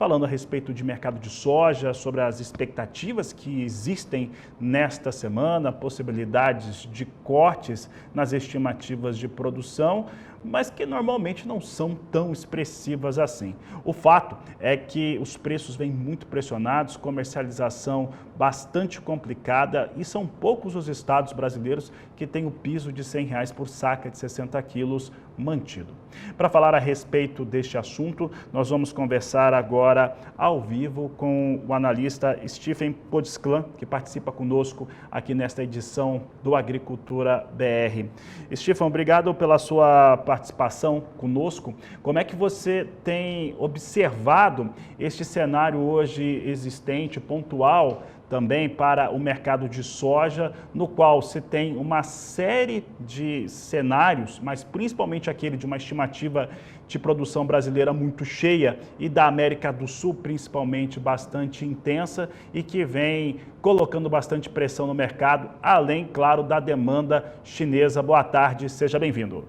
falando a respeito de mercado de soja, sobre as expectativas que existem nesta semana, possibilidades de cortes nas estimativas de produção, mas que normalmente não são tão expressivas assim. O fato é que os preços vêm muito pressionados, comercialização bastante complicada e são poucos os estados brasileiros que têm o piso de R$ 100 por saca de 60 quilos mantido. Para falar a respeito deste assunto, nós vamos conversar agora ao vivo com o analista Stephen Podsklan, que participa conosco aqui nesta edição do Agricultura BR. Stephen, obrigado pela sua participação conosco. Como é que você tem observado este cenário hoje existente, pontual, também para o mercado de soja, no qual se tem uma série de cenários, mas principalmente aquele de uma estimativa de produção brasileira muito cheia e da América do Sul principalmente bastante intensa e que vem colocando bastante pressão no mercado, além, claro, da demanda chinesa. Boa tarde, seja bem-vindo.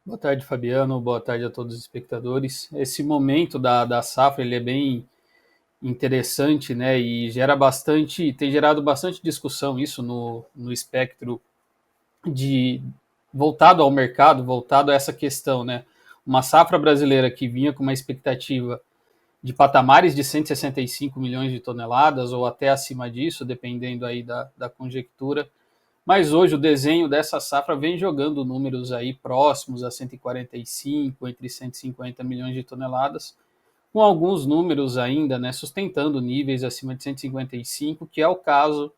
Boa tarde, Fabiano. Boa tarde a todos os espectadores. Esse momento da safra ele é bem interessante, né? E tem gerado bastante discussão isso no espectro voltado ao mercado, voltado a essa questão, né? Uma safra brasileira que vinha com uma expectativa de patamares de 165 milhões de toneladas ou até acima disso, dependendo aí da conjectura. Mas hoje o desenho dessa safra vem jogando números aí próximos a 145, entre 150 milhões de toneladas, com alguns números ainda, né, sustentando níveis acima de 155, que é o caso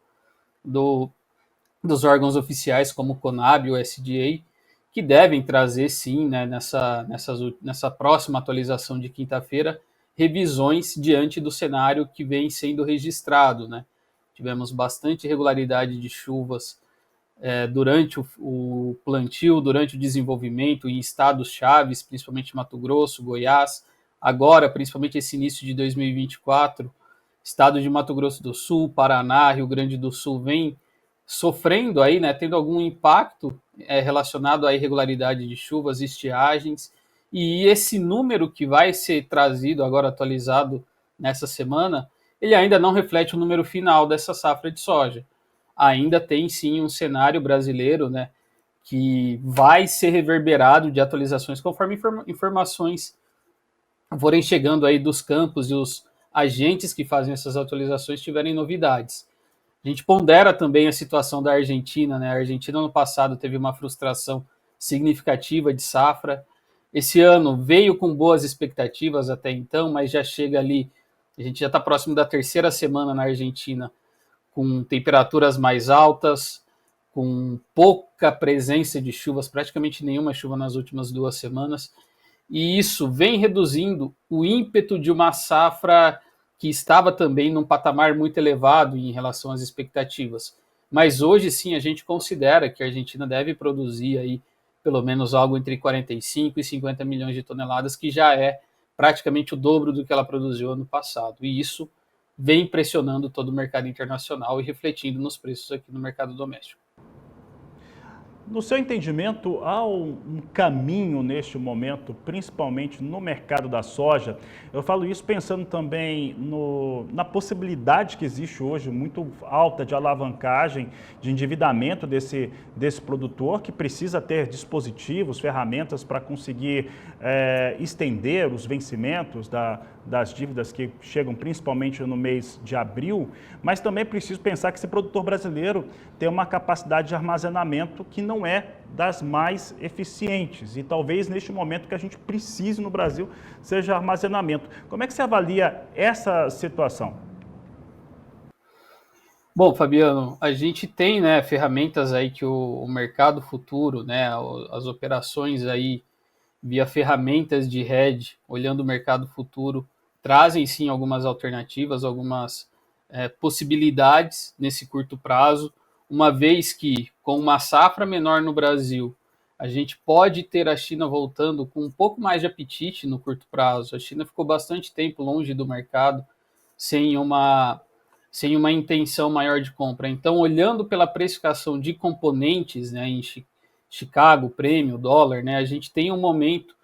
dos órgãos oficiais como o CONAB e o SDA, que devem trazer sim, né, nessa próxima atualização de quinta-feira, revisões diante do cenário que vem sendo registrado, né? Tivemos bastante irregularidade de chuvas durante o plantio, durante o desenvolvimento em estados chaves, principalmente Mato Grosso, Goiás, agora, principalmente esse início de 2024, estado de Mato Grosso do Sul, Paraná, Rio Grande do Sul vem sofrendo aí, né, tendo algum impacto relacionado à irregularidade de chuvas, estiagens, e esse número que vai ser trazido, agora atualizado nessa semana, ele ainda não reflete o número final dessa safra de soja. Ainda tem sim um cenário brasileiro, né, que vai ser reverberado de atualizações conforme informações forem chegando aí dos campos e os agentes que fazem essas atualizações tiverem novidades. A gente pondera também a situação da Argentina, né? A Argentina no passado teve uma frustração significativa de safra. Esse ano veio com boas expectativas até então, mas já chega ali, a gente já está próximo da terceira semana na Argentina, com temperaturas mais altas, com pouca presença de chuvas, praticamente nenhuma chuva nas últimas 2 semanas, e isso vem reduzindo o ímpeto de uma safra que estava também num patamar muito elevado em relação às expectativas. Mas hoje sim a gente considera que a Argentina deve produzir aí pelo menos algo entre 45 e 50 milhões de toneladas, que já é praticamente o dobro do que ela produziu ano passado. E isso vem pressionando todo o mercado internacional e refletindo nos preços aqui no mercado doméstico. No seu entendimento, há um caminho neste momento, principalmente no mercado da soja? Eu falo isso pensando também na possibilidade que existe hoje, muito alta, de alavancagem, de endividamento desse produtor, que precisa ter dispositivos, ferramentas para conseguir estender os vencimentos das dívidas que chegam principalmente no mês de abril, mas também preciso pensar que esse produtor brasileiro tem uma capacidade de armazenamento que não é das mais eficientes e talvez neste momento que a gente precise no Brasil seja armazenamento. Como é que você avalia essa situação? Bom, Fabiano, a gente tem, né, ferramentas aí que o mercado futuro, né, as operações aí via ferramentas de hedge, olhando o mercado futuro, trazem sim algumas alternativas, algumas possibilidades nesse curto prazo, uma vez que com uma safra menor no Brasil, a gente pode ter a China voltando com um pouco mais de apetite no curto prazo. A China ficou bastante tempo longe do mercado, sem uma intenção maior de compra. Então, olhando pela precificação de componentes, né, em Chicago, prêmio, dólar, né, a gente tem um momento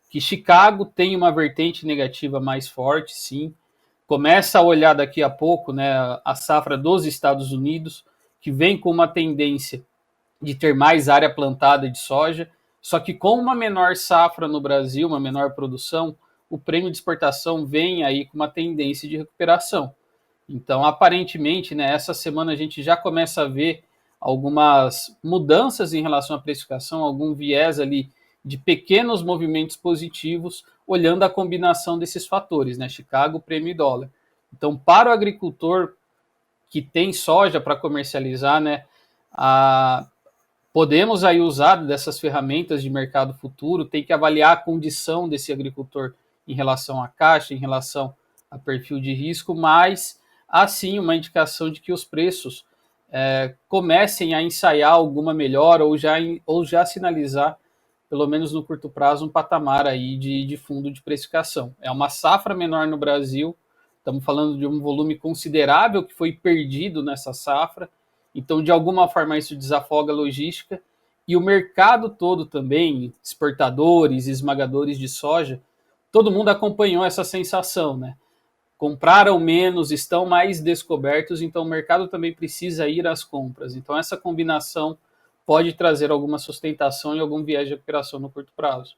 que Chicago tem uma vertente negativa mais forte, sim. Começa a olhar daqui a pouco, né, a safra dos Estados Unidos, que vem com uma tendência de ter mais área plantada de soja, só que com uma menor safra no Brasil, uma menor produção, o prêmio de exportação vem aí com uma tendência de recuperação. Então, aparentemente, né, essa semana a gente já começa a ver algumas mudanças em relação à precificação, algum viés ali de pequenos movimentos positivos, olhando a combinação desses fatores, né, Chicago, prêmio e dólar. Então, para o agricultor que tem soja para comercializar, né, podemos aí usar dessas ferramentas de mercado futuro, tem que avaliar a condição desse agricultor em relação à caixa, em relação a perfil de risco, mas há sim uma indicação de que os preços comecem a ensaiar alguma melhora ou já sinalizar, pelo menos no curto prazo, um patamar aí de fundo de precificação. É uma safra menor no Brasil, estamos falando de um volume considerável que foi perdido nessa safra, então de alguma forma isso desafoga a logística e o mercado todo também, exportadores, esmagadores de soja, todo mundo acompanhou essa sensação, né? Compraram menos, estão mais descobertos, então o mercado também precisa ir às compras. Então essa combinação pode trazer alguma sustentação e algum viés de recuperação no curto prazo.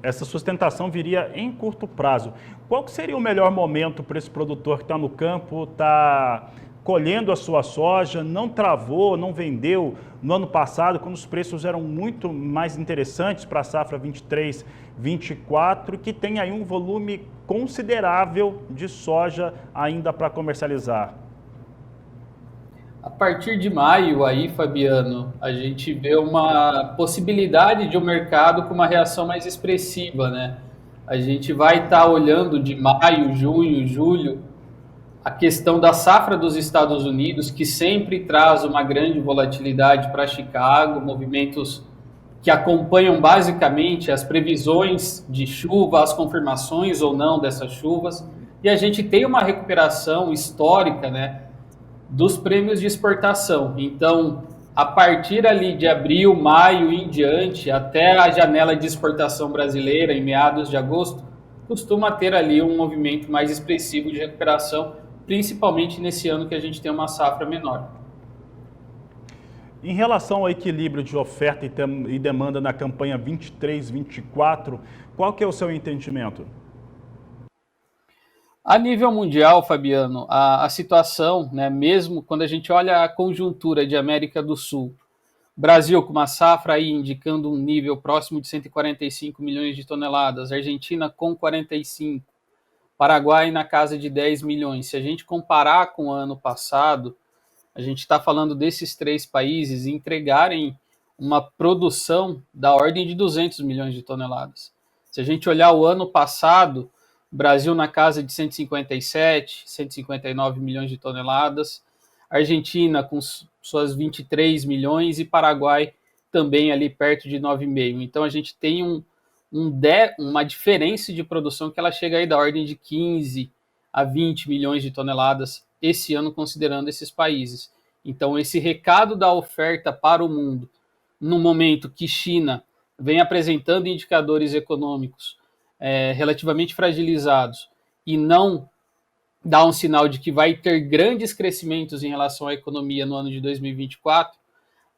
Essa sustentação viria em curto prazo. Qual seria o melhor momento para esse produtor que está no campo, está colhendo a sua soja, não travou, não vendeu no ano passado, quando os preços eram muito mais interessantes para a safra 23, 24, que tem aí um volume considerável de soja ainda para comercializar? A partir de maio aí, Fabiano, a gente vê uma possibilidade de um mercado com uma reação mais expressiva, né? A gente vai estar olhando de maio, junho, julho, a questão da safra dos Estados Unidos, que sempre traz uma grande volatilidade para Chicago, movimentos que acompanham basicamente as previsões de chuva, as confirmações ou não dessas chuvas, e a gente tem uma recuperação histórica, né, dos prêmios de exportação. Então, a partir ali de abril, maio e em diante, até a janela de exportação brasileira, em meados de agosto, costuma ter ali um movimento mais expressivo de recuperação, principalmente nesse ano que a gente tem uma safra menor. Em relação ao equilíbrio de oferta e demanda na campanha 23-24, qual que é o seu entendimento? A nível mundial, Fabiano, a situação, né, mesmo quando a gente olha a conjuntura de América do Sul, Brasil com uma safra aí indicando um nível próximo de 145 milhões de toneladas, Argentina com 45, Paraguai na casa de 10 milhões. Se a gente comparar com o ano passado, a gente está falando desses três países entregarem uma produção da ordem de 200 milhões de toneladas. Se a gente olhar o ano passado, Brasil na casa de 157, 159 milhões de toneladas, Argentina com suas 23 milhões e Paraguai também ali perto de 9,5. Então a gente tem uma diferença de produção que ela chega aí da ordem de 15 a 20 milhões de toneladas esse ano, considerando esses países. Então esse recado da oferta para o mundo, no momento que China vem apresentando indicadores econômicos relativamente fragilizados e não dá um sinal de que vai ter grandes crescimentos em relação à economia no ano de 2024,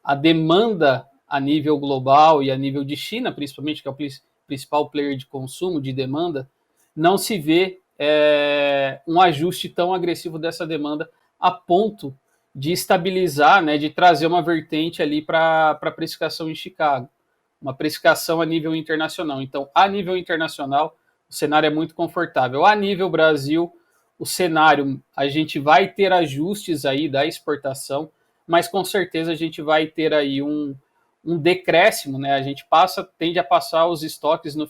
a demanda a nível global e a nível de China, principalmente, que é o principal player de consumo, de demanda, não se vê um ajuste tão agressivo dessa demanda a ponto de estabilizar, né, de trazer uma vertente ali para a precificação em Chicago, uma precificação a nível internacional. Então, a nível internacional, o cenário é muito confortável. A nível Brasil, o cenário, a gente vai ter ajustes aí da exportação, mas com certeza a gente vai ter aí um decréscimo, né? A gente tende a passar os estoques no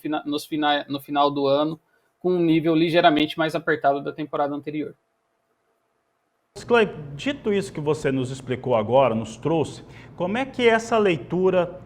final do ano com um nível ligeiramente mais apertado da temporada anterior. Clay, dito isso que você nos explicou agora, nos trouxe, como é que essa leitura,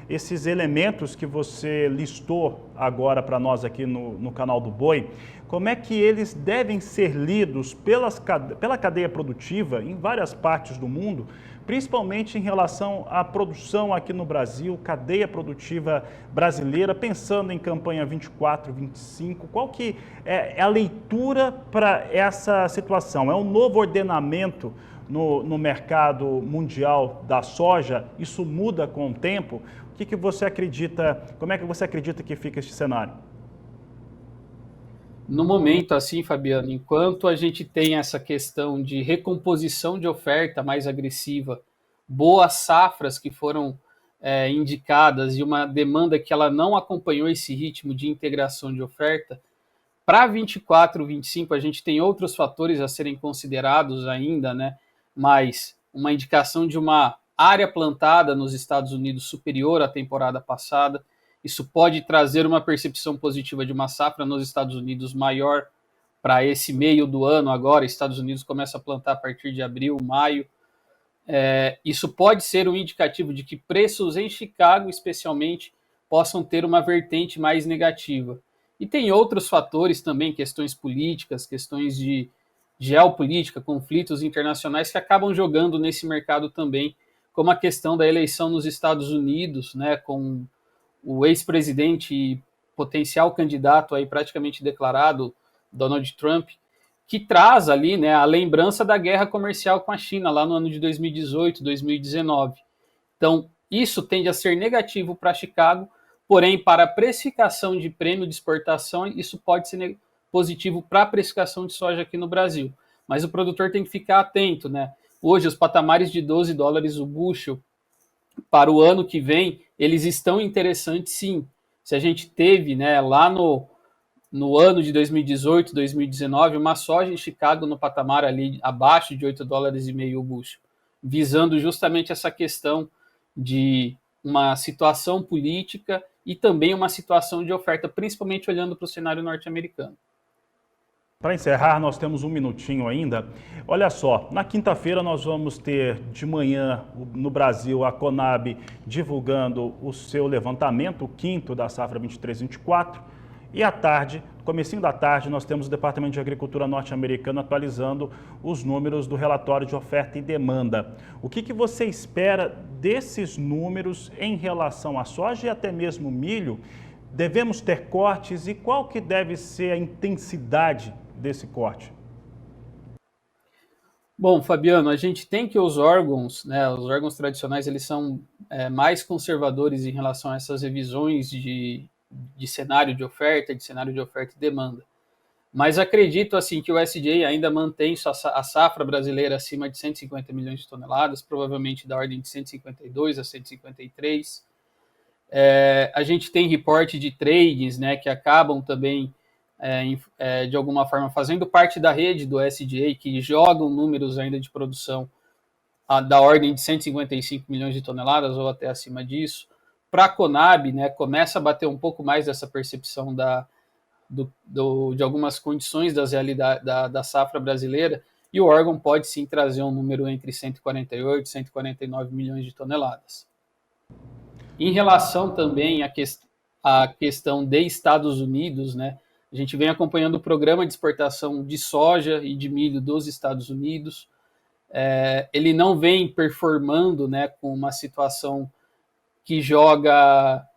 esses elementos que você listou agora para nós aqui no canal do Boi, como é que eles devem ser lidos pela cadeia produtiva em várias partes do mundo, principalmente em relação à produção aqui no Brasil, cadeia produtiva brasileira, pensando em campanha 24, 25, qual que é a leitura para essa situação? É um novo ordenamento no mercado mundial da soja? Isso muda com o tempo? O que você acredita, como é que você acredita que fica este cenário? No momento, assim, Fabiano, enquanto a gente tem essa questão de recomposição de oferta mais agressiva, boas safras que foram indicadas e uma demanda que ela não acompanhou esse ritmo de integração de oferta, para 24, 25 a gente tem outros fatores a serem considerados ainda, né? Mas uma indicação de uma área plantada nos Estados Unidos superior à temporada passada, isso pode trazer uma percepção positiva de uma safra nos Estados Unidos maior para esse meio do ano agora. Estados Unidos começa a plantar a partir de abril, maio. Isso pode ser um indicativo de que preços em Chicago, especialmente, possam ter uma vertente mais negativa. E tem outros fatores também, questões políticas, questões de geopolítica, conflitos internacionais que acabam jogando nesse mercado também, como a questão da eleição nos Estados Unidos, né, com o ex-presidente e potencial candidato aí praticamente declarado, Donald Trump, que traz ali, né, a lembrança da guerra comercial com a China lá no ano de 2018, 2019. Então, isso tende a ser negativo para Chicago, porém, para a precificação de prêmio de exportação, isso pode ser positivo para a precificação de soja aqui no Brasil. Mas o produtor tem que ficar atento, né? Hoje, os patamares de $12 o bushel para o ano que vem, eles estão interessantes sim. Se a gente teve, né, lá no ano de 2018, 2019, uma soja em Chicago no patamar ali abaixo de $8,5 o bushel, visando justamente essa questão de uma situação política e também uma situação de oferta, principalmente olhando para o cenário norte-americano. Para encerrar, nós temos um minutinho ainda. Olha só, na quinta-feira nós vamos ter de manhã no Brasil a Conab divulgando o seu levantamento, o quinto da safra 23-24. E à tarde, no comecinho da tarde, nós temos o Departamento de Agricultura norte-americano atualizando os números do relatório de oferta e demanda. O que você espera desses números em relação à soja e até mesmo milho? Devemos ter cortes e qual que deve ser a intensidade desse corte? Bom, Fabiano, a gente tem que os órgãos, né, os órgãos tradicionais, eles são mais conservadores em relação a essas revisões de cenário de oferta e demanda. Mas acredito assim que o USDA ainda mantém a safra brasileira acima de 150 milhões de toneladas, provavelmente da ordem de 152 a 153. A gente tem reporte de trades, né, que acabam também, de alguma forma, fazendo parte da rede do USDA, que jogam números ainda de produção da ordem de 155 milhões de toneladas ou até acima disso. Para a Conab, né, começa a bater um pouco mais dessa percepção de algumas condições da safra brasileira, e o órgão pode sim trazer um número entre 148 e 149 milhões de toneladas. Em relação também à questão de Estados Unidos, né, a gente vem acompanhando o programa de exportação de soja e de milho dos Estados Unidos. Ele não vem performando, né, com uma situação que joga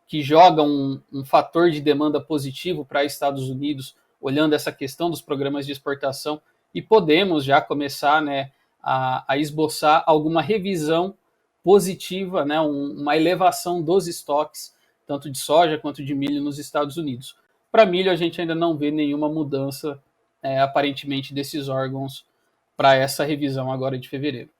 um fator de demanda positivo para Estados Unidos, olhando essa questão dos programas de exportação, e podemos já começar, né, a esboçar alguma revisão positiva, né, uma elevação dos estoques, tanto de soja quanto de milho nos Estados Unidos. Para milho, a gente ainda não vê nenhuma mudança, aparentemente, desses órgãos para essa revisão agora de fevereiro.